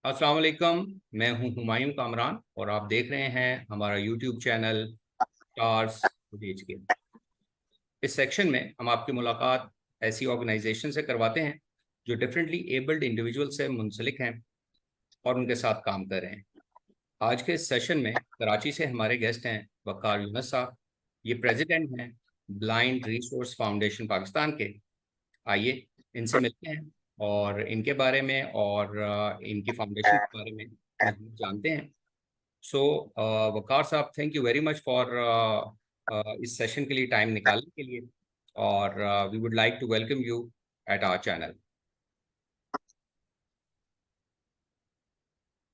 अस्सलाम वालेकुम। मैं हूं हुमायूं कामरान और आप देख रहे हैं हमारा यूट्यूब चैनल स्टार्स फुटेज के। इस सेक्शन में हम आपकी मुलाकात ऐसी ऑर्गेनाइजेशन से करवाते हैं जो डिफरेंटली एबल्ड इंडिविजुअल से मुंसलिक हैं और उनके साथ काम कर रहे हैं। आज के इस सेशन में कराची से हमारे गेस्ट हैं वकार यूनुस साहब। ये प्रेसिडेंट हैं ब्लाइंड रिसोर्स फाउंडेशन पाकिस्तान के। आइए इनसे मिलते हैं और इनके बारे में और इनकी फाउंडेशन के बारे में मज़ीद जानते हैं। सो वकार साहब, thank you very much for इस सेशन के लिए टाइम निकालने के लिए, और we would like to welcome you at our channel.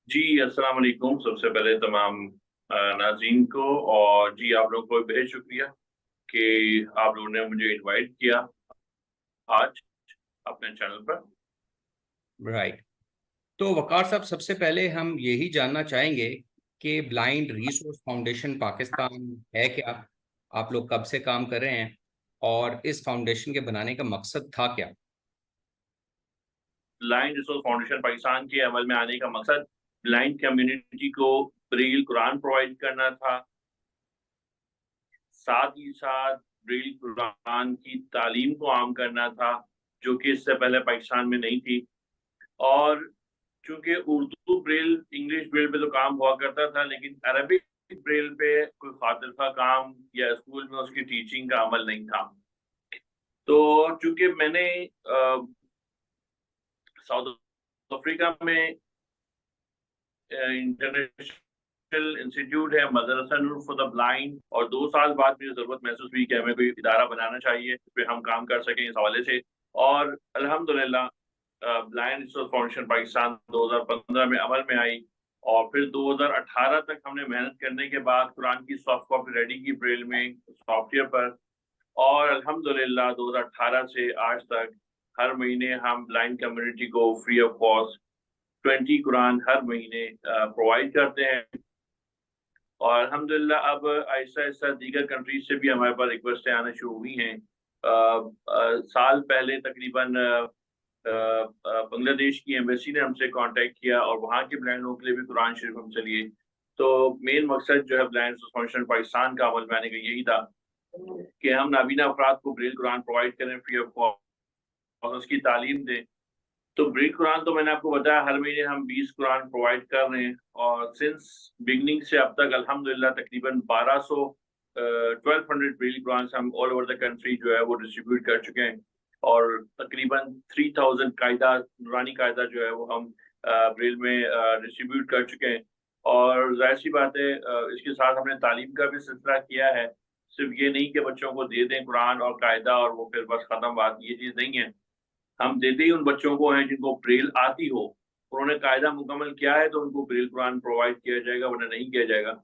जी अस्सलाम वालेकुम। सबसे पहले तमाम नाज़रीन को और जी आप लोगों को बेहद शुक्रिया कि आप लोगों ने मुझे इनवाइट किया आज अपने चैनल पर। राइट। तो वकार साहब, सबसे पहले हम यही जानना चाहेंगे कि ब्लाइंड रिसोर्स फाउंडेशन पाकिस्तान है क्या, आप लोग कब से काम कर रहे हैं और इस फाउंडेशन के बनाने का मकसद था क्या? ब्लाइंड रिसोर्स फाउंडेशन पाकिस्तान के अमल में आने का मकसद ब्लाइंड कम्युनिटी को ब्रेल कुरान प्रोवाइड करना था, साथ ही साथ ब्रेल कुरान की तालीम को आम करना था जो कि इससे पहले पाकिस्तान में नहीं थी। और चूंकि उर्दू ब्रेल इंग्लिश ब्रेल पे तो काम हुआ करता था, लेकिन अरबिक ब्रेल पे कोई खातिर का काम या स्कूल में उसकी टीचिंग का अमल नहीं था। तो चूंकि मैंने साउथ अफ्रीका में इंटरनेशनल इंस्टीट्यूट है मदरसा नूर फॉर द ब्लाइंड, और 2 साल बाद मुझे जरूरत महसूस हुई कि हमें कोई इदारा बनाना चाहिए जिस पे हम काम कर सकें इस हवाले से। और अल्हम्दुलिल्लाह ब्लाइंड रिसोर्स फाउंडेशन पाकिस्तान 2015 में अमल में आई, और फिर 2018 तक हमने मेहनत करने के बाद कुरान की सॉफ्ट कॉपी रेडी की ब्रेल में सॉफ्टवेयर पर। और अल्हम्दुलिल्लाह 2018 से आज तक हर महीने हम ब्लाइंड कम्युनिटी को फ्री ऑफ कॉस्ट 20 कुरान हर महीने प्रोवाइड करते हैं। और अल्हम्दुलिल्लाह अब आहिस्ता आहिस्ता दीगर कंट्रीज से भी हमारे पास रिक्वेस्टें आना शुरू हुई हैं। साल पहले तकरीबन बांग्लादेश की एम्बेसी ने हमसे कांटेक्ट किया और वहाँ के ब्लाइंड लोगों के लिए भी कुरान शरीफ हमसे लिए। तो मेन मकसद जो है ब्लाइंड फाउंडेशन पाकिस्तान का अमल में आने का यही था कि हम नाबीना अफराद को ब्रेल कुरान प्रोवाइड करें फ्री ऑफ कॉस्ट और उसकी तालीम दें। तो ब्रेल कुरान तो मैंने आपको बताया हर महीने हम 20 कुरान प्रोवाइड कर रहे हैं, और सिंस बिगनिंग से अब तक अल्हम्दुलिल्लाह तकरीबन 1200 ब्रेल कुरान हम ऑल ओवर द कंट्री जो है वो डिस्ट्रीब्यूट कर चुके हैं। और तकरीबन 3000 कायदा नूरानी कायदा जो है वो हम ब्रेल में डिस्ट्रीब्यूट कर चुके हैं। और जाहिर सी बात है इसके साथ हमने तालीम का भी सिलसिला किया है। सिर्फ ये नहीं कि बच्चों को दे दें कुरान और कायदा और वो फिर बस खत्म बात, ये चीज़ नहीं है। हम देते ही उन बच्चों को हैं जिनको ब्रेल आती हो, उन्होंने कायदा मुकम्मल किया है तो उनको ब्रेल कुरान प्रोवाइड किया जाएगा, वरना नहीं किया जाएगा।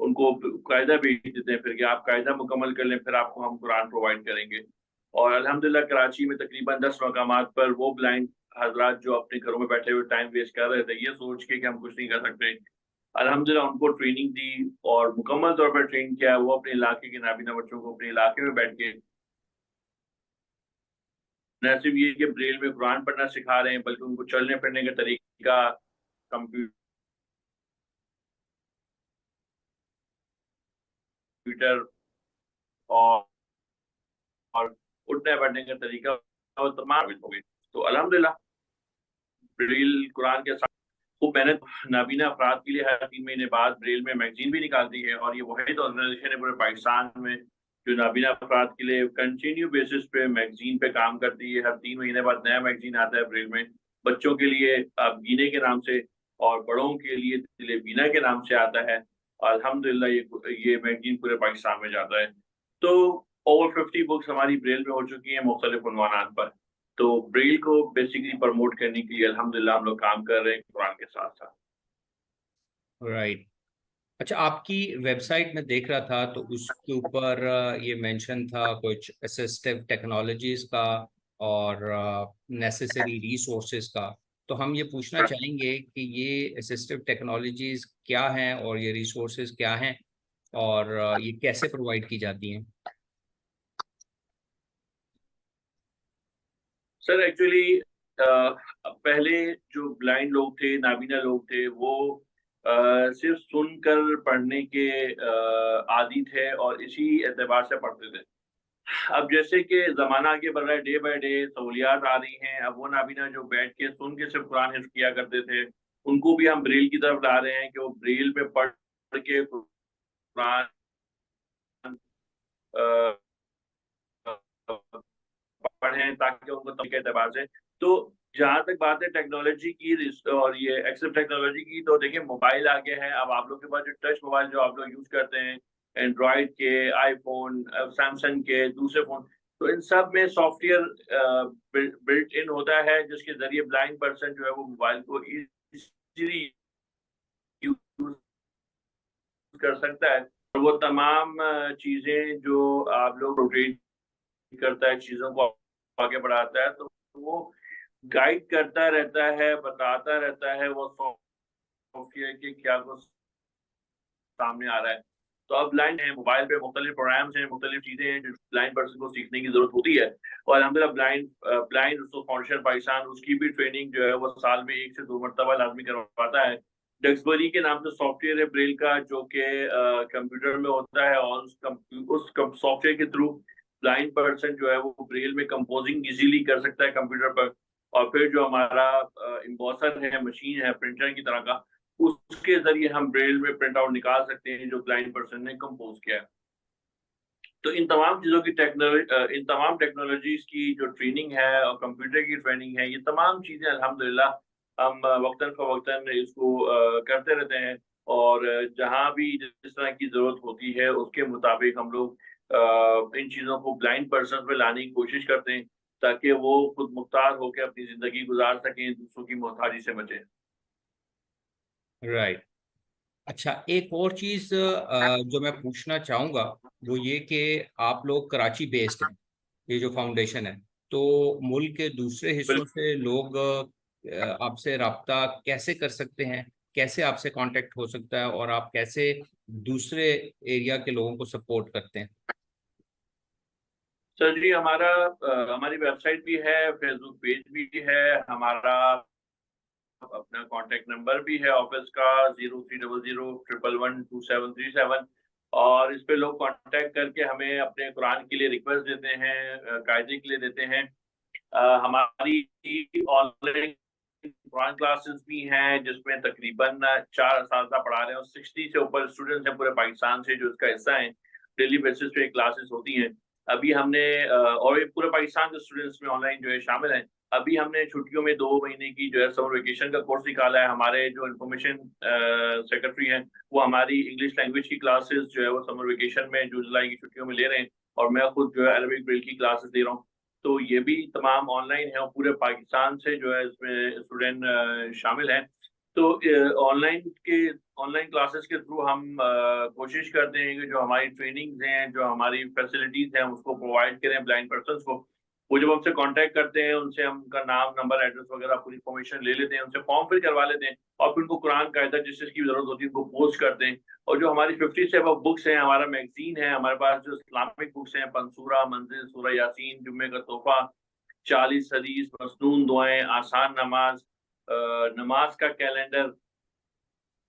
उनको कायदा भेज देते हैं फिर कि आप कायदा मुकम्मल कर लें, फिर आपको हम कुरान प्रोवाइड करेंगे। और अल्हम्दुलिल्लाह कराची में तकरीबन 10 मकामात पर वो ब्लाइंड हजरात जो अपने घरों में बैठे हुए टाइम वेस्ट कर रहे थे ये सोच के कि हम कुछ नहीं कर सकते, अल्हम्दुलिल्लाह उनको ट्रेनिंग दी और मुकम्मल तौर पर ट्रेन किया। वो अपने इलाके के नाबीना बच्चों को अपने इलाके में बैठ के न सिर्फ ये कि ब्रेल में कुरान पढ़ना सिखा रहे हैं, बल्कि उनको चलने फिरने का तरीका, कंप्यूटर और और उठने बैठने का तरीका और तमाम हो गई। तो अल्हम्दुलिल्लाह ब्रेल कुरान के साथ खूब मेहनत नाबीना अफराद के लिए हर 3 महीने बाद ब्रेल में मैगजीन भी निकालती है, और ये वही ऑर्गेनाइजेशन है पूरे पाकिस्तान में जो नाबीना अफराद के लिए कंटिन्यू बेसिस पे मैगजीन पे काम करती है। हर 3 महीने बाद नया मैगजीन आता है ब्रेल में, बच्चों के लिए बीने के नाम से और बड़ों के लिए दिले बीना के नाम से आता है। अल्हम्दुलिल्लाह ये मैगजीन पूरे पाकिस्तान में जाता है। तो ओवर 50 बुक्स हमारी ब्रेल में हो चुकी हैं मुख्तलिफ उन्वानात पर। तो ब्रेल को बेसिकली प्रमोट करने के लिए अल्हम्दुलिल्लाह हम लोग काम कर रहे हैं कुरान के साथ साथ। राइट। अच्छा, आपकी वेबसाइट में देख रहा था तो उसके ऊपर ये मेंशन था कुछ असिस्टिव टेक्नोलॉजीज का और नेसेसरी रिसोर्सेज का। तो हम ये पूछना चाहेंगे कि ये असिस्टिव टेक्नोलॉजीज क्या हैं और ये रिसोर्सेज क्या हैं और ये कैसे प्रोवाइड की जाती हैं? सर एक्चुअली पहले जो ब्लाइंड लोग थे, नाबीना लोग थे, वो सिर्फ सुनकर पढ़ने के आदी थे और इसी एतबार से पढ़ते थे। अब जैसे कि ज़माना आगे बढ़ रहा है, डे बाय डे सहूलियात आ रही हैं, अब वो नाबीना जो बैठ के सुन के सिर्फ कुरान हिफ्ज़ किया करते थे, उनको भी हम ब्रेल की तरफ ला रहे हैं कि वो ब्रेल पे पढ़ के कुरान अ पढ़ें ताकि उनको तब के एतबार से। तो जहाँ तक बात है टेक्नोलॉजी की और ये एक्सेप्ट टेक्नोलॉजी की, तो देखिए मोबाइल आ गया है। अब आप लोग के पास जो टच मोबाइल जो आप लोग यूज़ करते हैं, एंड्रॉइड के, आईफ़ोन, सैमसंग के, दूसरे फ़ोन, तो इन सब में सॉफ्टवेयर बिल्ट इन होता है जिसके ज़रिए ब्लाइंड पर्सन जो है वो मोबाइल को ईज़िली यूज़ कर सकता है। और वो तमाम चीज़ें जो आप लोग रोटेट करता है, चीज़ों को आगे बढ़ाता है, तो वो गाइड करता रहता है, बताता रहता है वो सॉफ्टवेयर के क्या कुछ सामने आ रहा है। तो अब ब्लाइंड है, मोबाइल पे मुख्तलिफ प्रोग्राम्स हैं, मुख्तलिफ चीज़ें हैं जो ब्लाइंड पर्सन को सीखने की ज़रूरत होती है। और अल्हम्दुलिल्लाह ब्लाइंड रिसोर्स फाउंडेशन पाकिस्तान उसकी भी ट्रेनिंग जो है वो साल में 1 से 2 मर्तबा लाज़मी करवाता है। डक्सबरी के नाम से सॉफ्टवेयर है ब्रेल का, जो कि कंप्यूटर में होता है और उस सॉफ्टवेयर के थ्रू ब्लाइंड पर्सन जो है वो ब्रेल में कंपोजिंग इजीली कर सकता है कंप्यूटर पर। और फिर जो हमारा एम्बॉसर है, मशीन है प्रिंटर की तरह का, उसके ज़रिए हम ब्रेल में प्रिंट आउट निकाल सकते हैं जो ब्लाइंड पर्सन ने कंपोज़ किया है। तो इन तमाम चीज़ों की इन तमाम टेक्नोलॉजीज़ की जो ट्रेनिंग है और कंप्यूटर की ट्रेनिंग है, ये तमाम चीज़ें अल्हम्दुलिल्लाह हम वक़्तन-फ़वक़्तन इसको करते रहते हैं। और जहाँ भी जिस तरह की ज़रूरत होती है, उसके मुताबिक हम लोग इन चीज़ों को ब्लाइंड पर्सन पे लाने की कोशिश करते हैं, ताकि वो खुद मुख्तार होके अपनी ज़िंदगी गुज़ार सकें, दूसरों की मोहताजी से बचें। राइट। अच्छा, एक और चीज़ जो मैं पूछना चाहूँगा वो ये कि आप लोग कराची बेस्ड हैं, ये जो फाउंडेशन है, तो मुल्क के दूसरे बिल हिस्सों से लोग आपसे राब्ता कैसे कर सकते हैं? कैसे आपसे कांटेक्ट हो सकता है और आप कैसे दूसरे एरिया के लोगों को सपोर्ट करते हैं? सर जी, हमारी वेबसाइट भी है, फेसबुक पेज भी है, हमारा अपना कॉन्टैक्ट नंबर भी है ऑफिस का 0300 111 2737। और इस पे लोग कॉन्टैक्ट करके हमें अपने कुरान के लिए रिक्वेस्ट देते हैं, कायदे के लिए देते हैं। हमारी ऑनलाइन कुरान क्लासेस भी हैं जिसमें तकरीबन 4 असातिज़ा पढ़ा रहे हैं और 60 से ऊपर स्टूडेंट्स हैं पूरे पाकिस्तान से जो इसका हिस्सा हैं। डेली बेसिस पे क्लासेस होती हैं। अभी हमने और ये पूरे पाकिस्तान के स्टूडेंट्स में ऑनलाइन जो है शामिल हैं। अभी हमने छुट्टियों में 2 महीने की जो है समर वेकेशन का कोर्स निकाला है। हमारे जो इन्फॉर्मेशन सेक्रेटरी हैं, वो हमारी इंग्लिश लैंग्वेज की क्लासेस जो है वो समर वेकेशन में जून जुलाई की छुट्टियों में ले रहे हैं और मैं खुद जो है अरबिक ब्रेल की क्लासेस दे रहा हूँ। तो ये भी तमाम ऑनलाइन है और पूरे पाकिस्तान से जो है इसमें स्टूडेंट शामिल हैं। तो ऑनलाइन क्लासेस के थ्रू हम कोशिश करते हैं कि जो हमारी ट्रेनिंग्स हैं, जो हमारी फैसिलिटीज़ हैं, उसको प्रोवाइड करें ब्लाइंड पर्सन्स को। वो जब हमसे कॉन्टैक्ट करते हैं, उनसे हम उनका नाम, नंबर, एड्रेस वगैरह पूरी इन्फॉर्मेशन ले लेते हैं, उनसे फॉर्म फिल करवा लेते हैं और फिर उनको कुरान कायदा जिस-जिस की ज़रूरत होती है, उनको पोस्ट करते हैं। और जो हमारी 50 से अबव बुक्स हैं, हमारा मैगज़ीन है, हमारे पास जो इस्लामिक बुक्स हैं, पंसूरा, मंज़िल, सूरह यासीन, जुम्मे का तोहफ़ा, 40 हदीस, मसनून दुआएँ, आसान नमाज़, नमाज़ का कैलेंडर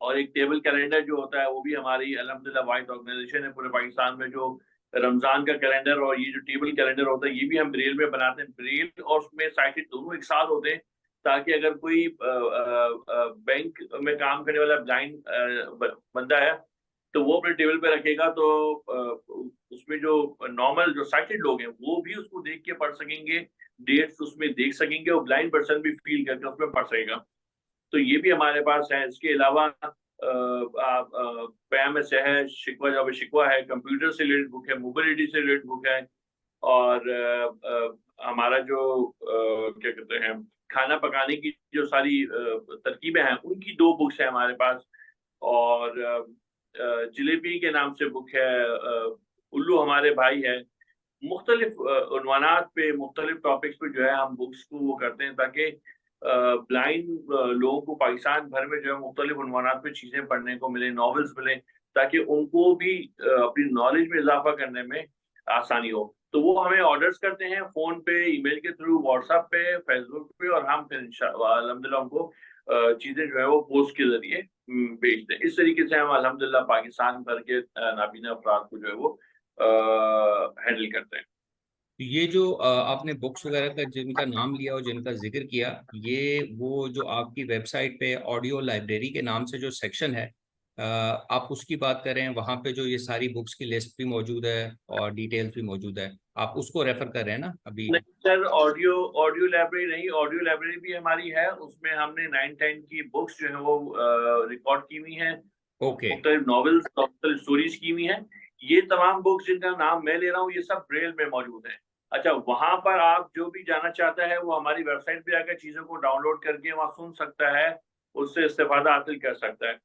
और एक टेबल कैलेंडर जो होता है, वो भी हमारी अल्हम्दुलिल्लाह वाहिद ऑर्गेनाइज़ेशन है पूरे पाकिस्तान में जो रमज़ान का कैलेंडर और ये जो टेबल कैलेंडर होता है, ये भी हम ब्रेल में बनाते हैं। ब्रेल और उसमें साइटेड दोनों एक साथ होते हैं, ताकि अगर कोई बैंक में काम करने वाला ब्लाइंड बंदा है, तो वो अपने टेबल पे रखेगा तो उसमें जो नॉर्मल जो साइटेड लोग हैं, वो भी उसको देख के पढ़ सकेंगे, डेट्स उसमें देख सकेंगे और ब्लाइंड पर्सन भी फ़ील करके उसमें पढ़ सकेगा। तो ये भी हमारे पास है। इसके अलावा पैम सहज शिकवा जवाब शिकवा है, कंप्यूटर से रिलेटेड बुक है, मोबिलिटी से रिलेटेड बुक है और हमारा जो क्या कहते हैं खाना पकाने की जो सारी तरकीबें हैं, उनकी 2 बुक्स हैं हमारे पास। और जलेबी के नाम से बुक है, उल्लू हमारे भाई है। मुख्तलिफ उन्वानात पे, मुख्तलिफ टॉपिक्स पे जो है हम बुक्स को वो करते हैं ताकि ब्लाइंड लोगों को पाकिस्तान भर में जो है मुख्तलिफ उन्वानात पे चीज़ें पढ़ने को मिलें, नॉवेल्स मिलें, ताकि उनको भी अपनी नॉलेज में इज़ाफ़ा करने में आसानी हो। तो वो हमें ऑर्डर्स करते हैं फोन पे, ईमेल के थ्रू, व्हाट्सएप पे, फेसबुक पे, और हम फिर इंशाल्लाह अल्हम्दुलिल्लाह उनको चीजें जो है वो पोस्ट के जरिए भेजते हैं। इस तरीके से हम अल्हम्दुलिल्लाह पाकिस्तान भर के नाबीना अफराद को जो है वो हैंडल करते हैं। ये जो आपने बुक्स वगैरह का जिनका नाम लिया और जिनका जिक्र किया, ये वो जो आपकी वेबसाइट पे ऑडियो लाइब्रेरी के नाम से जो सेक्शन है, आप उसकी बात करें, वहाँ पे जो ये सारी बुक्स की लिस्ट भी मौजूद है और डिटेल्स भी मौजूद है, आप उसको रेफर कर रहे हैं ना अभी? नहीं सर, ऑडियो ऑडियो लाइब्रेरी नहीं, ऑडियो लाइब्रेरी भी हमारी है, उसमें हमने 9-10 की बुक्स जो है वो रिकॉर्ड की हुई हैं, ओके। मुख्तलिफ नॉवेल्स, मुख्तलिफ स्टोरीज की हुई हैं। ये तमाम बुक्स जिनका नाम मैं ले रहा हूँ ये सब ब्रेल में मौजूद हैं। अच्छा, वहां पर आप जो भी जानना चाहता है वो हमारी वेबसाइट पे आकर चीजों को डाउनलोड करके वहां सुन सकता है, उससे इस्तेफादा हासिल कर सकता है।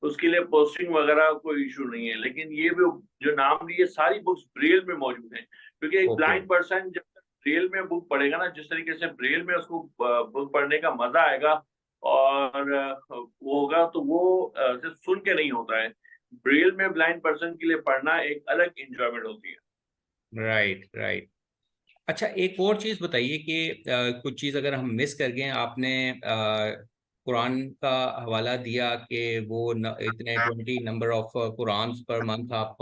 उसके लिए पोस्टिंग वगैरह कोई इशू नहीं है। लेकिन ये भी जो नाम लिए सारी बुक्स ब्रेल में मौजूद हैं, क्योंकि एक ओके। ब्लाइंड पर्सन जब तक ब्रेल में बुक पढ़ेगा ना, जिस तरीके से ब्रेल में उसको बुक पढ़ने का मजा आएगा और वो होगा, तो वो सिर्फ सुन के नहीं होता है। ब्रेल में ब्लाइंड पर्सन के लिए पढ़ना एक अलग इंजॉयमेंट होती है। Right, right. अच्छा, एक और चीज़ बताइए कि कुछ चीज़ अगर हम मिस कर गए, आपने कुरान का हवाला दिया कि वो इतने 20 number of Quran per month आप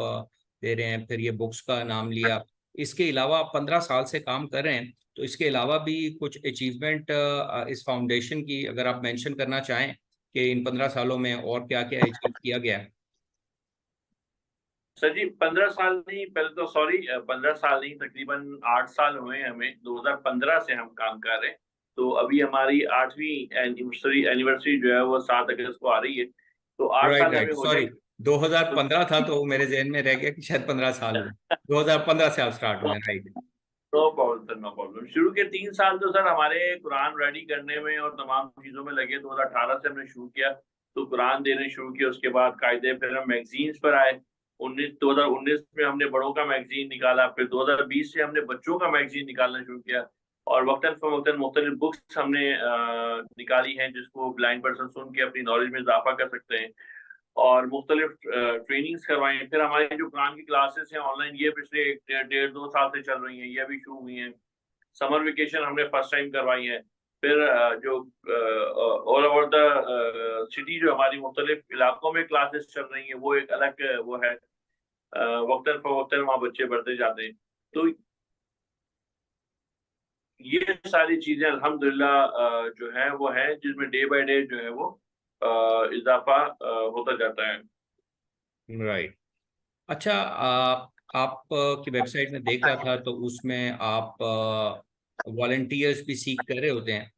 दे रहे हैं, फिर ये बुक्स का नाम लिया। इसके अलावा आप 15 साल से काम कर रहे हैं, तो इसके अलावा भी कुछ अचीवमेंट इस फाउंडेशन की अगर आप मेंशन करना चाहें कि इन 15 सालों में और क्या क्या अचीव किया गया है? सर जी, 15 साल नहीं, पहले तो सॉरी, 15 साल नहीं, तकरीबन 8 साल हुए हैं हमें। 2015 से हम काम कर रहे हैं। तो अभी हमारी 8वीं एनिवर्सरी एनिवर्सरी जो है वो 7 अगस्त को आ रही है। तो 8 साल राइट, हमें राइट, हो सॉरी। जाएंगे। 2015 था तो मेरे जहन में रह गया कि शायद 15 साल हुए। 2015 से आप स्टार्ट हुए, right? No problem sir, no problem. शुरू के 3 साल तो सर हमारे कुरान रेडी करने में और तमाम चीजों में लगे। 2018 से हमने शुरू किया, तो कुरान देने शुरू किया। उसके बाद कायदे फिर हम मैगजीन्स पर आए। 2019 में हमने बड़ों का मैगजीन निकाला। फिर 2020 से हमने बच्चों का मैगजीन निकालना शुरू किया। और वक्तन फवक्तन मुख्तलिफ बुक्स हमने निकाली हैं, जिसको ब्लाइंड पर्सन सुन के अपनी नॉलेज में इजाफा कर सकते हैं। और मुख्तलिफ ट्रेनिंग्स करवाई हैं। फिर हमारी जो कुरान की क्लासेस हैं ऑनलाइन, ये पिछले 1.5-2 साल से चल रही हैं, ये अभी शुरू हुई हैं। समर वेकेशन हमने फर्स्ट टाइम करवाई है। फिर जो ऑल ओवर द सिटी जो हमारी मुख्तलिफ इलाकों में क्लासेस चल रही हैं, वो एक अलग वो है। वक्तन फवक्तन वहाँ बच्चे बढ़ते जाते हैं। तो ये सारी चीजें अल्हम्दुलिल्लाह जो है वो है, जिसमें डे बाय डे जो है वो इजाफा होता जाता है। राइट। अच्छा, आप की वेबसाइट में देख रहा था तो उसमें आप वॉलंटियर्स भी सीख कर रहे होते हैं।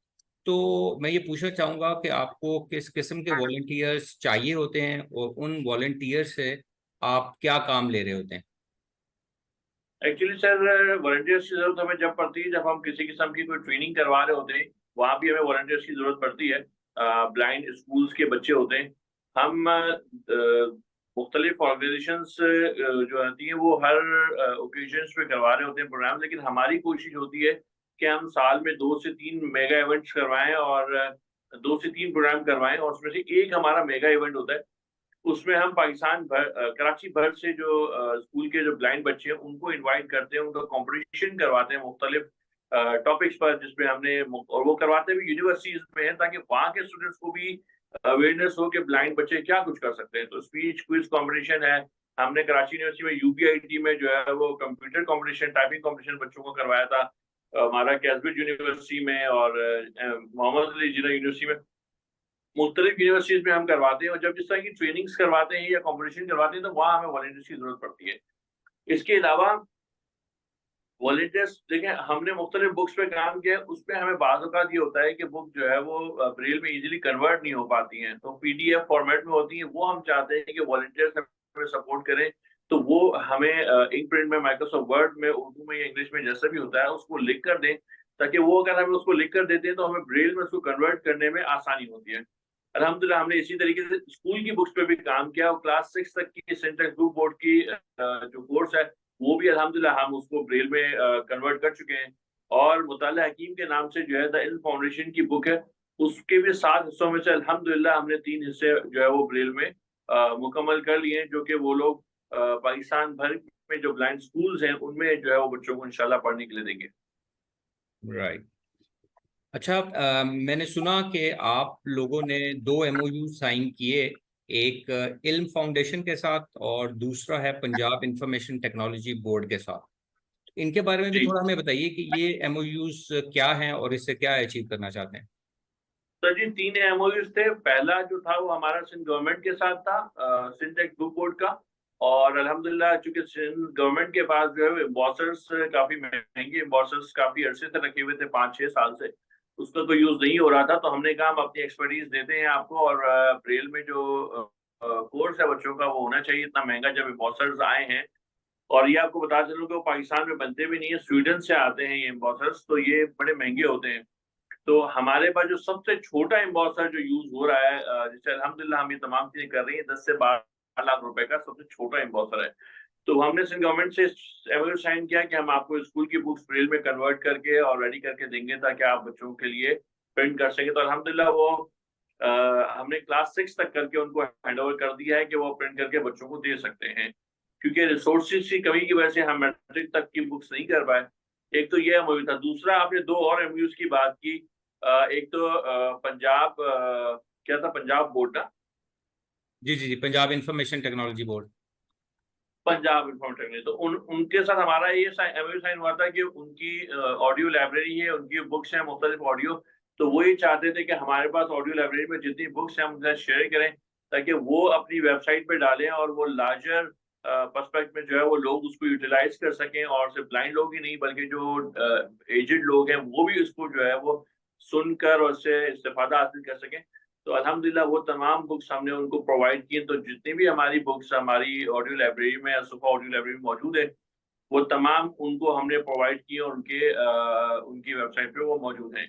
तो मैं ये पूछना चाहूँगा कि आपको किस किस्म के वॉलंटियर्स चाहिए होते हैं और उन वॉलंटियर से आप क्या काम ले रहे होते हैं? एक्चुअली सर, वॉलंटियर्स की जरूरत हमें जब पड़ती है जब हम किसी किस्म की कोई ट्रेनिंग करवा रहे होते हैं। वहाँ भी हमें वॉलंटियर्स की जरूरत पड़ती है। ब्लाइंड स्कूल्स के बच्चे होते हैं। हम मुख्तलिफ ऑर्गेनाइजेशंस जो आती हैं वो हर ओकेजन्स पे करवा रहे होते हैं प्रोग्राम। लेकिन हमारी कोशिश होती है कि हम साल में 2 से 3 मेगा इवेंट्स करवाएं और 2 से 3 प्रोग्राम करवाएं, और उसमें से एक हमारा मेगा इवेंट होता है। उसमें हम पाकिस्तान भर, कराची भर से जो स्कूल के जो ब्लाइंड बच्चे हैं उनको इनवाइट करते हैं, उनका कंपटीशन करवाते हैं मुख्तलिफ टॉपिक्स पर, जिसमें हमने, और वो करवाते भी यूनिवर्सिटीज में है, ताकि वहाँ के स्टूडेंट्स को भी अवेयरनेस हो कि ब्लाइंड बच्चे क्या कुछ कर सकते हैं। तो स्पीच क्विज कंपटीशन है। हमने कराची यूनिवर्सिटी में यूपीआईटी में जो है वो कंप्यूटर कंपटीशन, टाइपिंग कंपटीशन बच्चों को करवाया था। हमारा कैसब्रिज यूनिवर्सिटी में और मोहम्मद अली जिन्ना यूनिवर्सिटी में, मुख्तलिफ यूनिवर्सिटीज में हम करवाते हैं। और जब जिस तरह की ट्रेनिंग्स करवाते हैं या कॉम्पिटिशन करवाते हैं, तो वहाँ हमें वॉलंटियर्स की जरूरत पड़ती है। इसके अलावा वॉलंटियर्स देखें, हमने मुख्तलिफ बुक्स पे काम किया है। उसमें हमें बाज़ औक़ात ये होता है कि बुक जो है वो ब्रेल में इजीली कन्वर्ट नहीं हो पाती हैं, तो पीडीएफ फॉर्मेट में होती हैं। वो हम चाहते हैं कि वॉलंटियर्स हमें सपोर्ट करें, तो वो हमें इंक प्रिंट में, माइक्रोसॉफ्ट वर्ड में, उर्दू में या इंग्लिश में जैसा भी होता है उसको लिख कर दें, ताकि वो अगर हमें उसको लिख कर देते हैं तो हमें ब्रेल में उसको कन्वर्ट करने में आसानी होती है। अल्हम्दुलिल्लाह हमने इसी तरीके से स्कूल की बुक्स पे भी काम किया, और क्लास 6 तक की सिंटेक्स बुक बोर्ड की जो कोर्स है वो भी अल्हम्दुलिल्लाह हम उसको ब्रेल में कन्वर्ट कर चुके हैं। और मुताला हकीम के नाम से जो है द इल्म फाउंडेशन की बुक है, उसके भी 7 हिस्सों में से अल्हम्दुलिल्लाह हमने 3 हिस्से जो है वो ब्रेल में मुकम्मल कर लिए हैं, जो कि वो लोग पाकिस्तान भर में जो ब्लाइंड स्कूल्स हैं उनमें जो है वो बच्चों को इंशाल्लाह पढ़ने के लिए देंगे। राइट। अच्छा, मैंने सुना कि आप लोगों ने 2 MOU साइन किए, एक इल्म फाउंडेशन के साथ और दूसरा है पंजाब इंफॉर्मेशन टेक्नोलॉजी बोर्ड के साथ। इनके बारे में भी जी थोड़ा हमें बताइए कि ये MOUs क्या हैं और इससे क्या अचीव करना चाहते हैं। सर जी, 3 एमओयूज थे। पहला जो था वो हमारा सिंध गवर्नमेंट के साथ था, सिंध टेक बुक बोर्ड का। और अल्हम्दुलिल्लाह चूंकि सिंध गवर्नमेंट के पास जो है एम्बॉसर्स काफी महंगे एम्बॉसर्स काफी अरसे से रखे हुए थे, 5-6 साल से उसका कोई यूज नहीं हो रहा था। तो हमने कहा हम अपनी एक्सपर्टीज देते हैं आपको, और अप्रैल में जो कोर्स है बच्चों का वो होना चाहिए, इतना महंगा जब एम्बॉसर्स आए हैं। और ये आपको बता चलूं कि वो पाकिस्तान में बनते भी नहीं है, स्वीडन से आते हैं ये एम्बॉसर्स, तो ये बड़े महंगे होते हैं। तो हमारे पास जो सबसे छोटा एम्बॉसर जो यूज हो रहा है, जिससे अल्हम्दुलिल्लाह हम ये तमाम चीजें कर रही हैं, 10 से 12 लाख रुपए का सबसे छोटा एम्बॉसर है। तो हमने सिंध गवर्नमेंट से एमओयू साइन किया कि हम आपको स्कूल की बुक्स ब्रेल में कन्वर्ट करके और रेडी करके देंगे ताकि आप बच्चों के लिए प्रिंट कर सके। तो अल्हम्दुलिल्लाह वो हमने क्लास 6 तक करके उनको हैंड ओवर कर दिया है कि वो प्रिंट करके बच्चों को दे सकते हैं, क्योंकि रिसोर्सेज की कमी की वजह से हम मैट्रिक तक की बुक्स नहीं कर पाए। एक तो ये एमओयू था। दूसरा, आपने 2 और एमओयूज की बात की। एक तो पंजाब क्या था, पंजाब बोर्ड ना, जी जी जी, Punjab information technology board. Punjab informatic ने, तो उनके साथ हमारा ये एमओयू साइन हुआ था कि उनकी ऑडियो लाइब्रेरी है, उनकी बुक्स हैं मुख्तलिफ ऑडियो। तो वो ये चाहते थे कि हमारे पास ऑडियो लाइब्रेरी में जितनी बुक्स हैं हम उनके साथ शेयर करें, ताकि वो अपनी वेबसाइट पे डालें और वो लार्जर पर्सपेक्ट में जो है वो लोग उसको यूटिलाइज कर सकें। और सिर्फ ब्लाइंड लोग ही नहीं बल्कि जो एजेड लोग हैं वो भी उसको जो है वो सुनकर और उससे इस्तेफादा हासिल कर सकें। तो अल्हम्दुलिल्लाह वो तमाम बुक्स हमने उनको प्रोवाइड किए। तो जितनी भी हमारी बुक्स हमारी ऑडियो लाइब्रेरी में, सुफा ऑडियो लाइब्रेरी में मौजूद है, वो तमाम उनको हमने प्रोवाइड किए और उनकी वेबसाइट पे वो मौजूद हैं।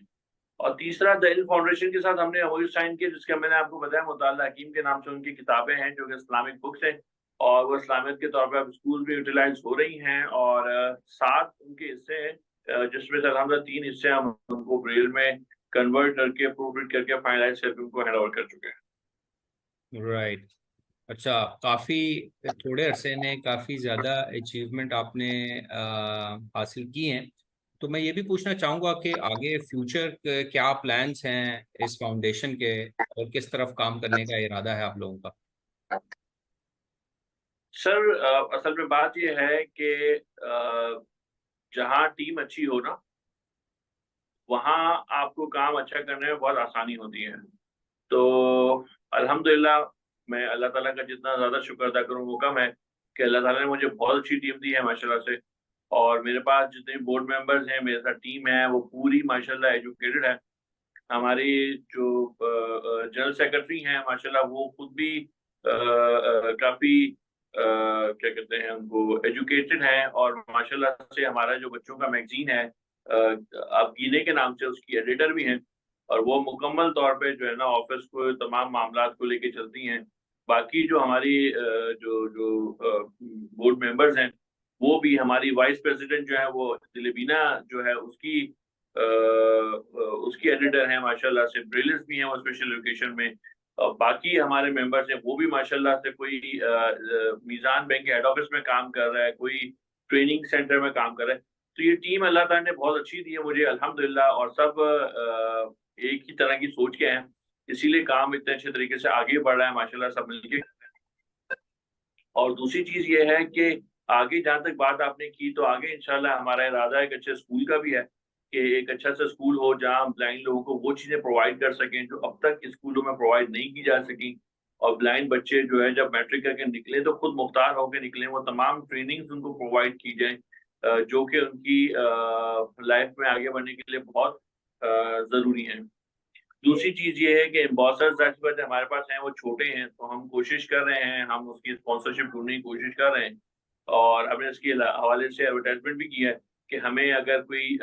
और तीसरा, द इल्म फाउंडेशन के साथ हमने एमओयू साइन किया, जिसका मैंने आपको बताया मुताल्ला हकीम के नाम से उनकी किताबें हैं जो कि इस्लामिक बुक्स हैं, और वो इस्लामियत के तौर पर अब स्कूल में यूटिलाइज हो रही हैं। और 7 उनके हिस्से हैं, जिसमें से अलहमदुलिल्लाह 3 हिस्से हम उनको ब्रेल में कन्वर्ट करके प्रूफ रीड करके फाइनलाइज करके उनको हैंड ओवर कर चुके हैं। राइट। अच्छा, काफ़ी थोड़े अरसे में काफ़ी ज़्यादा अचीवमेंट आपने हासिल की हैं। तो मैं ये भी पूछना चाहूँगा कि आगे फ्यूचर क्या प्लान्स हैं इस फाउंडेशन के, और किस तरफ काम करने का इरादा है आप लोगों का। सर, असल में बात यह है कि जहाँ टीम अच्छी हो ना, वहाँ आपको काम अच्छा करने में बहुत आसानी होती है। तो अल्हम्दुलिल्लाह मैं अल्लाह ताला का जितना ज़्यादा शुक्र अदा करूँ वो कम है कि अल्लाह ताला ने मुझे बहुत अच्छी टीम दी है माशाल्लाह से। और मेरे पास जितने बोर्ड मेंबर्स हैं, मेरे साथ टीम है, वो पूरी माशाल्लाह एजुकेटेड है। हमारी जो जनरल सेक्रेटरी हैं माशाल्लाह, वो खुद भी काफ़ी क्या कहते हैं उनको, एजुकेटेड हैं। और माशाल्लाह से हमारा जो बच्चों का मैगजीन है, आप गीने के नाम से, उसकी एडिटर भी हैं। और वो मुकम्मल तौर पे जो है ना ऑफिस को तमाम मामलात को लेके चलती हैं। बाकी जो हमारी जो जो बोर्ड मेंबर्स हैं, वो भी, हमारी वाइस प्रेसिडेंट जो है वो दिलबीना जो है उसकी एडिटर हैं माशाल्लाह से। ब्रिलियंस भी हैं वो स्पेशल एजुकेशन में। बाकी हमारे मेंबर्स हैं वो भी माशाल्लाह से, कोई मीज़ान बैंक के हेड ऑफिस में काम कर रहा है, कोई ट्रेनिंग सेंटर में काम कर रहा है। तो ये टीम अल्लाह ताला ने बहुत अच्छी दी है मुझे अल्हम्दुलिल्लाह। और सब एक ही तरह की सोच के हैं, इसीलिए काम इतने अच्छे तरीके से आगे बढ़ रहा है माशाल्लाह, सब मिलके। और दूसरी चीज ये है कि आगे जहाँ तक बात आपने की, तो आगे इंशाल्लाह हमारा इरादा एक अच्छे स्कूल का भी है कि एक अच्छा सा स्कूल हो जहाँ ब्लाइंड लोगों को वो चीजें प्रोवाइड कर सकें जो अब तक स्कूलों में प्रोवाइड नहीं की जा सकी। और ब्लाइंड बच्चे जो है जब मैट्रिक करके निकले तो खुद मुख्तार होकर निकले, वो तमाम ट्रेनिंग्स उनको प्रोवाइड की जाए, जो कि उनकी लाइफ में आगे बढ़ने के लिए बहुत जरूरी है। दूसरी चीज ये है कि एम्बॉसर्स जाहिर हमारे पास हैं, वो छोटे हैं, तो हम कोशिश कर रहे हैं, हम उसकी स्पॉन्सरशिप ढूंढने की कोशिश कर रहे हैं। और हमने इसके हवाले से एडवर्टाइजमेंट भी किया है कि हमें अगर कोई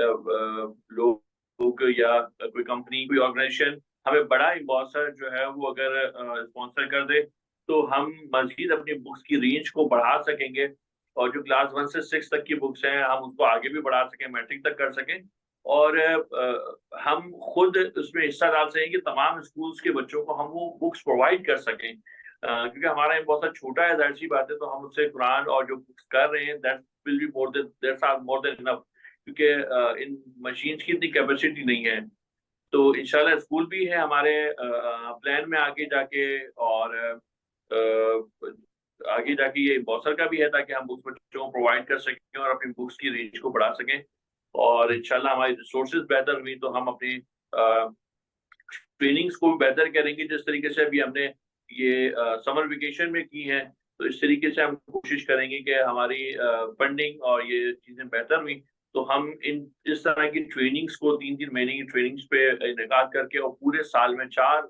लोग या कोई कंपनी, कोई ऑर्गेनाइजेशन हमें बड़ा एम्बॉसर जो है वो अगर स्पॉन्सर कर दे, तो हम मजीद अपनी बुक्स की रेंज को बढ़ा सकेंगे। और जो क्लास 1 से 6 तक की बुक्स हैं हम उसको आगे भी बढ़ा सकें, मैट्रिक तक कर सकें। और हम खुद उसमें हिस्सा डाल सकें कि तमाम स्कूल्स के बच्चों को हम वो बुक्स प्रोवाइड कर सकें। क्योंकि हमारा बहुत छोटा है, जाहिर सी बात है, तो हम उससे कुरान और जो बुक्स कर रहे हैं that will be more than enough, क्योंकि इन मशीन्स की इतनी कैपेसिटी नहीं है। तो इंशाल्लाह स्कूल भी है हमारे प्लान में आगे जाके, और आगे जाके ये बॉसर का भी है, ताकि हम बुक्स बच्चों को प्रोवाइड कर सकें और अपनी बुक्स की रेंज को बढ़ा सकें। और इंशाल्लाह हमारी रिसोर्सेज बेहतर हुई तो हम अपनी ट्रेनिंग्स को भी बेहतर करेंगे, जिस तरीके से अभी हमने ये समर वेकेशन में की हैं। तो इस तरीके से हम कोशिश करेंगे कि हमारी फंडिंग और ये चीज़ें बेहतर हुई तो हम इस तरह की ट्रेनिंग्स को 3-3 महीने की ट्रेनिंग्स पे इनेकाद करके और पूरे साल में 4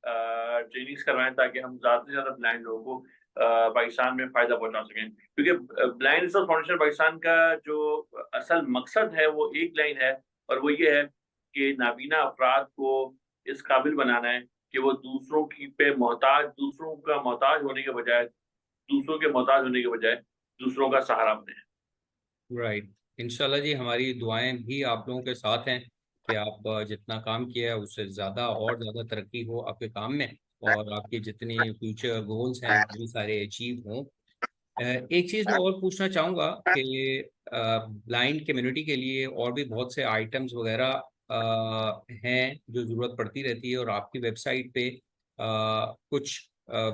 ट्रेनिंग्स करवाएं, ताकि हम ज़्यादा से ज़्यादा ब्लाइंड लोगों को पाकिस्तान में फ़ायदा पहुँचा सकें। क्योंकि ब्लाइंड रिसोर्स फाउंडेशन पाकिस्तान का जो असल मकसद है वो एक लाइन है, और वो ये है कि नाबीना अफराद को इस काबिल बनाना है कि वो दूसरों की पे मोहताज दूसरों का मोहताज होने के बजाय दूसरों के मोहताज होने के बजाय दूसरों का सहारा बने। राइट। इंशाल्लाह जी, हमारी दुआएं भी आप लोगों के साथ हैं कि आप जितना काम किया है उससे ज़्यादा और ज़्यादा तरक्की हो आपके काम में, और आपके जितनी फ्यूचर गोल्स हैं वो भी सारे अचीव हों। एक चीज़ मैं और पूछना चाहूँगा कि ब्लाइंड कम्युनिटी के लिए और भी बहुत से आइटम्स वगैरह हैं जो ज़रूरत पड़ती रहती है, और आपकी वेबसाइट पे कुछ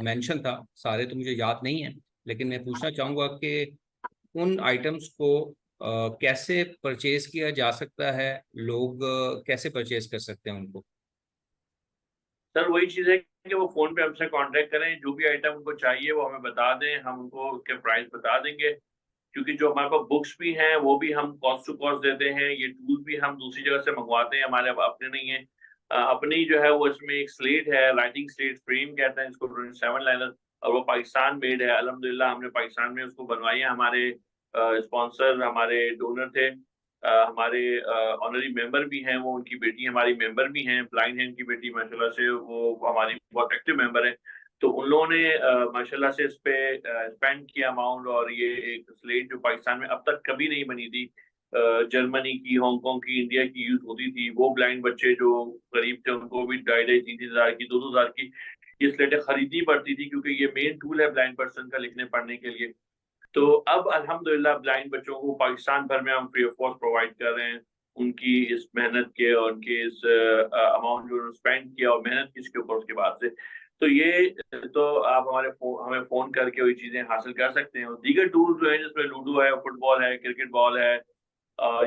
मेंशन था, सारे तो मुझे याद नहीं है, लेकिन मैं पूछना चाहूँगा कि उन आइटम्स को कैसे परचेज किया जा सकता है, लोग कैसे परचेज कर सकते हैं उनको? सर वही चीज़ है कि वो फ़ोन पे हमसे कॉन्टैक्ट करें, जो भी आइटम उनको चाहिए वो हमें बता दें, हम उनको उसके प्राइस बता देंगे। क्योंकि जो हमारे पास बुक्स भी हैं वो भी हम कॉस्ट टू कॉस्ट देते हैं, ये टूल भी हम दूसरी जगह से मंगवाते हैं, हमारे अपने नहीं है। अपनी जो है वो इसमें एक स्लेट है, राइटिंग स्लेट फ्रेम कहते हैं इसको, 27 लाइनर, और वो पाकिस्तान मेड है। अल्हम्दुलिल्लाह हमने पाकिस्तान में उसको बनवाई है। हमारे स्पॉन्सर हमारे डोनर थे, हमारे ऑनरी मेंबर भी हैं, वो उनकी बेटी हमारी मेंबर भी हैं, ब्लाइंड है उनकी बेटी माशाल्लाह से, वो हमारी बहुत एक्टिव मेंबर है। तो उन लोगों ने माशाल्लाह से इस पे स्पेंड किया अमाउंट, और ये एक स्लेट जो पाकिस्तान में अब तक कभी नहीं बनी थी, जर्मनी की, हांगकांग की, इंडिया की यूज़ होती थी। वो ब्लाइंड बच्चे जो गरीब थे उनको भी 2,500 3-3 हज़ार की, 2-2 हज़ार की ये स्लेटें खरीदनी पड़ती थी, क्योंकि ये मेन टूल है ब्लाइंड पर्सन का लिखने पढ़ने के लिए। तो अब अल्हम्दुलिल्लाह ब्लाइंड बच्चों को पाकिस्तान भर में हम फ्री ऑफ कॉस्ट प्रोवाइड कर रहे हैं। उनकी इस मेहनत के और उनके इस अमाउंट जो उन्होंने स्पेंड किया और मेहनत की इसके ऊपर, उसके बाद से। तो ये तो आप हमें फ़ोन करके वही चीज़ें हासिल कर सकते हैं। और दीगर टूल्स जो हैं जिसमें लूडो है, फुटबॉल है, क्रिकेट बॉल है,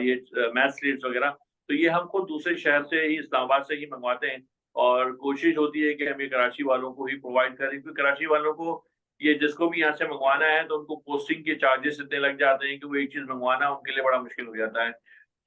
ये मैथ स्लेट्स वगैरह, तो ये हम खुद दूसरे शहर से ही, इस्लामाबाद से ही मँगवाते हैं। और कोशिश होती है कि हम ये कराची वालों को ही प्रोवाइड करें, क्योंकि कराची वालों को ये जिसको भी यहाँ से मँगवाना है तो उनको पोस्टिंग के चार्जेस इतने लग जाते हैं कि वो एक चीज़ मँगवाना उनके लिए बड़ा मुश्किल हो जाता है।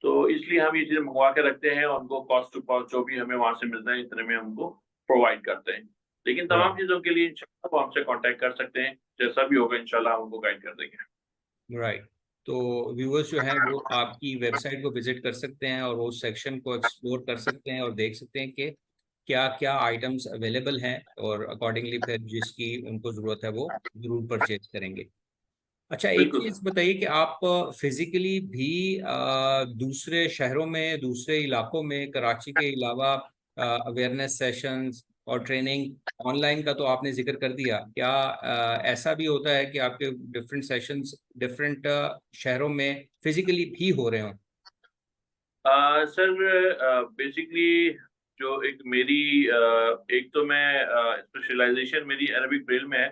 तो इसलिए हम ये चीज़ें मँगवा के रखते हैं और उनको कॉस्ट टू कॉस्ट जो भी हमें वहाँ से मिलता है इतने में उनको प्रोवाइड करते हैं। लेकिन तमाम चीज़ों के लिए इंशाल्लाह वो हमसे कॉन्टैक्ट कर सकते हैं। जैसा भी होगा इंशाल्लाह हम उनको गाइड कर देंगे। राइट। तो व्यूअर्स जो हैं वो आपकी वेबसाइट को विजिट कर सकते हैं और उस सेक्शन को एक्सप्लोर कर सकते हैं और देख सकते हैं कि क्या क्या आइटम्स अवेलेबल हैं, और अकॉर्डिंगली फिर जिसकी उनको ज़रूरत है वो ज़रूर परचेज करेंगे। अच्छा, एक बिल्कुल चीज़ सर। बताइए कि आप फिजिकली भी दूसरे शहरों में, दूसरे इलाकों में, कराची के अलावा अवेयरनेस सेशंस और ट्रेनिंग ऑनलाइन का तो आपने जिक्र कर दिया, क्या ऐसा भी होता है कि आपके डिफरेंट सेशंस डिफरेंट शहरों में फिजिकली भी हो रहे हों? सर बेसिकली जो एक मेरी एक तो मैं स्पेशलाइजेशन मेरी अरबिक ब्रेल में है।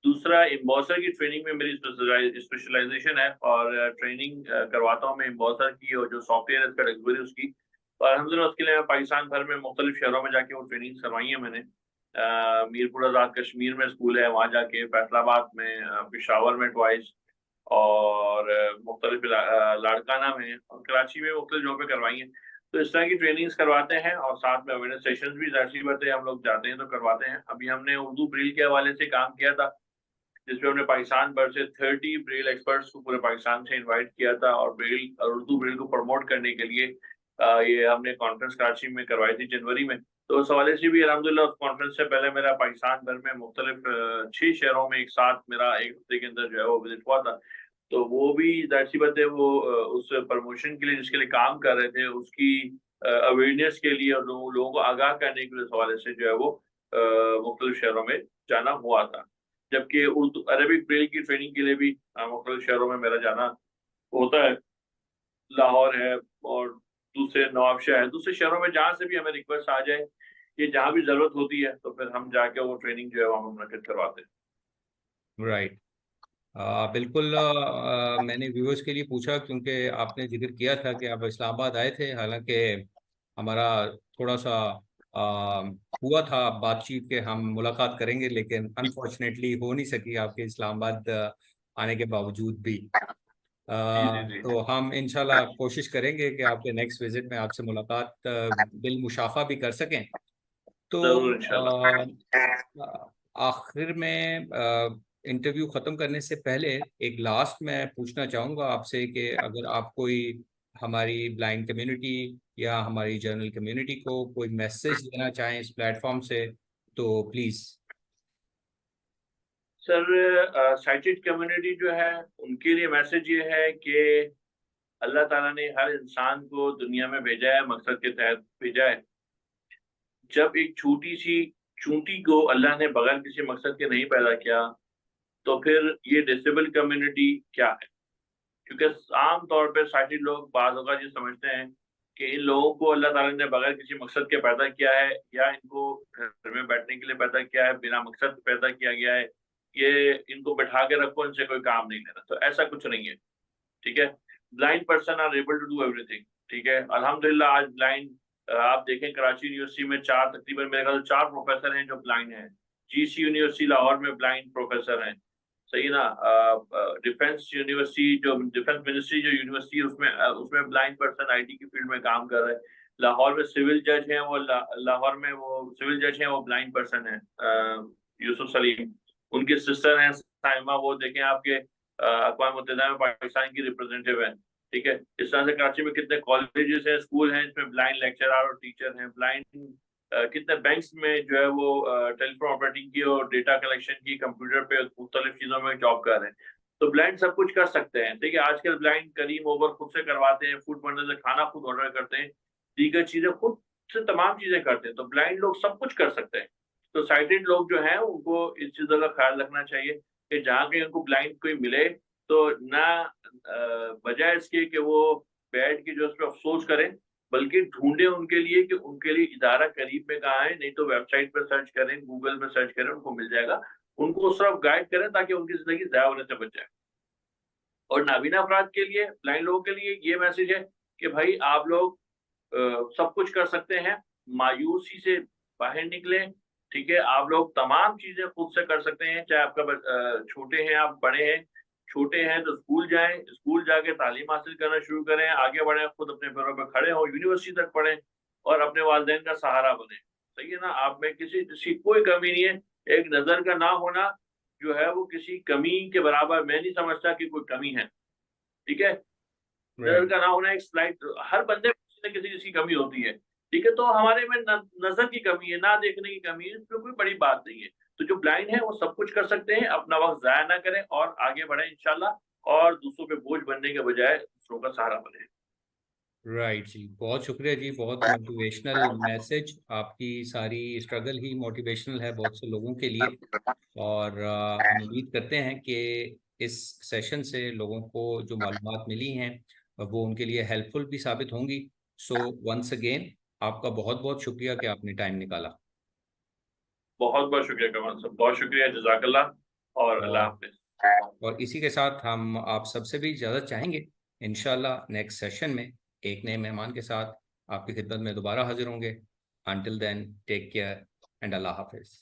दूसरा एम्बॉसर की ट्रेनिंग में मेरी स्पेशलाइजेशन है, और ट्रेनिंग करवाता हूँ मैं एम्बॉसर की, और जो सॉफ्टवेयर है इसका डिलीवरी उसकी। और अल्हम्दुलिल्लाह उसके लिए मैं पाकिस्तान भर में मुख्तलिफ शहरों में जाके वो ट्रेनिंग करवाई है मैंने। मीरपुर आज़ाद कश्मीर में स्कूल है, वहाँ जाके फैसलाबाद में, पेशावर में ट्वाइस, और मुख्तलिफ लाड़काना में और कराची में मुख्तलिफ जगहों पे करवाई हैं। तो इस तरह की ट्रेनिंग्स करवाते हैं, और साथ में अवेयरनेस सेशंस भी ज़ाहिर-सी बात है हम लोग जाते हैं तो करवाते हैं। अभी हमने उर्दू ब्रेल के हवाले से काम किया था, जिसमें हमने पाकिस्तान भर से 30 ब्रेल एक्सपर्ट्स को पूरे पाकिस्तान से इनवाइट किया था, और ब्रेल और उर्दू ब्रेल को प्रमोट करने के लिए ये हमने कॉन्फ्रेंस कराची में करवाई थी जनवरी में। तो उस हवाले से भी अल्हम्दुलिल्लाह उस कॉन्फ्रेंस से पहले मेरा पाकिस्तान भर में मुख्तलिफ 6 शहरों में एक साथ मेरा 1 हफ्ते के अंदर जो है वो विज़िट हुआ था। तो वो भी ज़ाहिर-सी बात है वो उस प्रमोशन के लिए जिसके लिए काम कर रहे थे उसकी अवेयरनेस के लिए और लोगों को आगाह करने के लिए इस हवाले से जो है वो मुख्तलिफ शहरों में जाना हुआ था। जबकि उर्दू अरबिक ब्रेल की ट्रेनिंग के लिए भी मुख्तलिफ शहरों में मेरा जाना होता है। लाहौर है और दूसरे नवाबशाह है, दूसरे शहरों में जहाँ से भी हमें रिक्वेस्ट आ जाए, ये जहाँ भी जरूरत होती है तो फिर हम जाके वो ट्रेनिंग जो है वो हम मुनक़िद करवाते हैं। राइट। बिल्कुल। मैंने व्यूअर्स के लिए पूछा क्योंकि आपने जिक्र किया था कि आप इस्लामाबाद आए थे, हालांकि हमारा थोड़ा सा हुआ था बातचीत के हम मुलाकात करेंगे, लेकिन अनफॉर्चुनेटली हो नहीं सकी आपके इस्लामाबाद आने के बावजूद भी। जी जी जी। तो हम इंशाल्लाह कोशिश करेंगे कि आपके नेक्स्ट विजिट में आपसे मुलाकात बिल मुशाफा भी कर सकें। तो जरूर इंशाल्लाह। आखिर में इंटरव्यू ख़त्म करने से पहले एक लास्ट मैं पूछना चाहूँगा आपसे कि अगर आप कोई हमारी ब्लाइंड कम्युनिटी या हमारी जर्नल कम्युनिटी को कोई मैसेज देना चाहें इस प्लेटफॉर्म से, तो प्लीज़। सर, साइटेड कम्युनिटी जो है उनके लिए मैसेज ये है कि अल्लाह ताला ने हर इंसान को दुनिया में भेजा है, मकसद के तहत भेजा है। जब एक छोटी सी चूंटी को अल्लाह ने बगैर किसी मकसद के नहीं पैदा किया, तो फिर ये डिसेबल कम्युनिटी क्या है? क्योंकि आम तौर पे साइटेड लोग बाज़ औक़ात ये समझते हैं कि इन लोगों को अल्लाह ताला ने बगैर किसी मकसद के पैदा किया है, या इनको घर में बैठने के लिए पैदा किया है, बिना मकसद पैदा किया गया है, ये इनको बैठा के रखो, इनसे कोई काम नहीं लेना। तो ऐसा कुछ नहीं है, ठीक है? Blind person are able to do everything, ठीक है? अल्हम्दुलिल्लाह आज ब्लाइंड आप देखें कराची यूनिवर्सिटी में तकरीबन मेरे ख्याल से 4 प्रोफेसर हैं जो ब्लाइंड हैं। जीसी यूनिवर्सिटी लाहौर में ब्लाइंड प्रोफेसर हैं। सही ना? डिफेंस यूनिवर्सिटी जो डिफेंस मिनिस्ट्री जो यूनिवर्सिटी है उसमें ब्लाइंड पर्सन आईटी की फील्ड में काम कर रहे हैं। लाहौर में सिविल जज हैं वो लाहौर में वो सिविल जज हैं, वो ब्लाइंड पर्सन है, यूसुफ सलीम। उनकी सिस्टर हैं साइमा, वो देखें आपके अक़वाम मुत्तहिदा में पाकिस्तान की रिप्रेजेंटेटिव है, ठीक है? इस तरह से कराची में कितने कॉलेजेस हैं, स्कूल हैं इसमें ब्लाइंड लेक्चरर और टीचर हैं। ब्लाइंड कितने बैंक्स में जो है वो टेलीफोन ऑपरेटिंग की और डेटा कलेक्शन की, कंप्यूटर पे मुख्तलिफ चीजों में जॉब कर रहे हैं। तो ब्लाइंड सब कुछ कर सकते हैं, ठीक है? आजकल ब्लाइंड करीम ओवर खुद से करवाते हैं, फूड पांडा से खाना खुद ऑर्डर करते हैं, दीगर चीजें खुद से तमाम चीजें करते हैं। तो ब्लाइंड लोग सब कुछ कर सकते हैं। तो साइटेड लोग जो हैं उनको इस चीजों का ख्याल रखना चाहिए कि जहाँ कहीं उनको ब्लाइंड कोई मिले तो ना बजाय इसके कि वो बैठ के जो उस पर अफसोस करें, बल्कि ढूंढे उनके लिए कि उनके लिए इदारा करीब में कहाँ है। नहीं तो वेबसाइट पर सर्च करें, गूगल में सर्च करें, उनको मिल जाएगा। उनको उस तरफ गाइड करें ताकि उनकी जिंदगी ज़ाया होने से बच जाए। और नाबीना अफराद के लिए, ब्लाइंड लोगों के लिए ये मैसेज है कि भाई आप लोग सब कुछ कर सकते हैं, मायूसी से बाहर निकलें, ठीक है? आप लोग तमाम चीज़ें खुद से कर सकते हैं, चाहे आपका छोटे हैं, आप बड़े हैं। छोटे हैं तो स्कूल जाएँ, स्कूल जाके तालीम हासिल करना शुरू करें, आगे बढ़ें, खुद अपने पैरों पे खड़े हों, यूनिवर्सिटी तक पढ़ें और अपने वालिदैन का सहारा बनें। सही है ना? आप में किसी किसी कोई कमी नहीं है। एक नज़र का ना होना जो है वो किसी कमी के बराबर मैं नहीं समझता कि कोई कमी है, ठीक है? नज़र राइट। का ना होना एक स्लाइट, हर बंदे में किसी न किसी चीज़ की कमी होती है, ठीक है? तो हमारे में नज़र की कमी है, ना देखने की कमी है, इसमें कोई बड़ी बात नहीं है। तो जो ब्लाइंड है वो सब कुछ कर सकते हैं, अपना वक़्त ज़ाया ना करें और आगे बढ़ें इंशाल्लाह, और दूसरों पे बोझ बनने के बजाय दूसरों का सहारा बनें। राइट जी, बहुत शुक्रिया जी, बहुत मोटिवेशनल मैसेज। आपकी सारी स्ट्रगल ही मोटिवेशनल है बहुत से लोगों के लिए। और हम उम्मीद करते हैं कि इस सेशन से लोगों को जो मालूमात मिली हैं वो उनके लिए हेल्पफुल भी साबित होंगी। सो वंस अगेन आपका बहुत बहुत शुक्रिया कि आपने टाइम निकाला। बहुत-बहुत शुक्रिया कमाल साहब, बहुत शुक्रिया, जज़ाकल्लाह और अल्लाह और हाफ़िज़। और इसी के साथ हम आप सबसे भी इजाज़त चाहेंगे। इंशाल्लाह नेक्स्ट सेशन में एक नए मेहमान के साथ आपकी खिदमत में दोबारा हाजिर होंगे। Until then take care and अल्लाह हाफिज़।